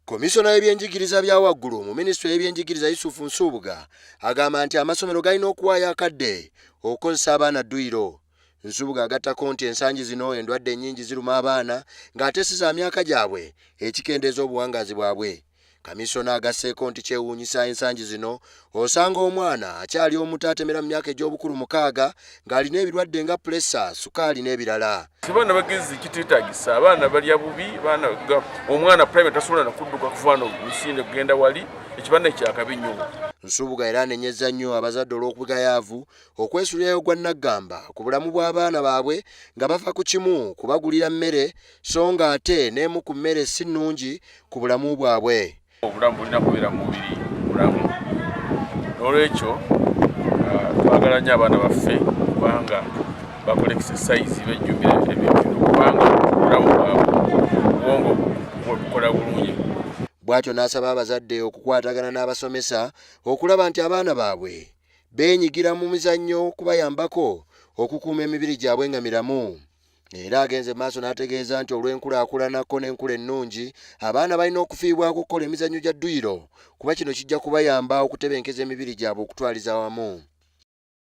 Komisona y'ebyenjigiriza bya waggulu mu Minisitule y'ebyenjigiriza Yusufu Nsubuga agamba nti amasomero galina okuwaayo akadde okukozesa abaana dduyiro. Nsubuga agattako nti ensangi zino endwadde ennyingi ziruma abaana ng'ate si za myaka gyabwe ekikendeeza obuwangaazi bwabwe. Kamisona agasseeko nti kyewuunyisa ensangi zino osanga omwana akyali omuto atemera mu myaka egy'obukulu 6 ng'alina ebirwadde nga pulesa, sukaali n'ebirala. Abaana bagezi kiteetaagisa, abaana balya bubi, omwana private tasobola na kudduka kuvaana omusinde kugenda wali, ekibanda kyakabi nnyo. Nsubuga era anenyezza nnyo abazadde olw'okubugayaavu okwesulirayo gwa naggamba ku bulamu bw'abaana baabwe nga bava ku kimu kubagulira mmere so nga ate n'emu ku mmere si nnungi ku bulamu bwabwe. Obulamu bulina kubeera mu mubiri bulamu. N'olwekyo twagala nnyo abaana baffe kubanga bakola exercise bejjumbira ebintu kubanga obulamu bwabwe obwongo bukola bulungi. Bw'atyo n'asaba abazadde okukwatagana n'abasomesa okulaba nti abaana baabwe beenyigira mu mizannyo kubayambako okukuuma emibiri gyabwe nga miramu. Era agenze maaso n'ategeeza nti olw'enkulaakulanako n'enkula ennungi abaana balina okufiibwako okukola emizannyo gya dduyiro kuba kino kijja kubayamba okutebenkeza emibiri gyabwe okutwaliza awamu.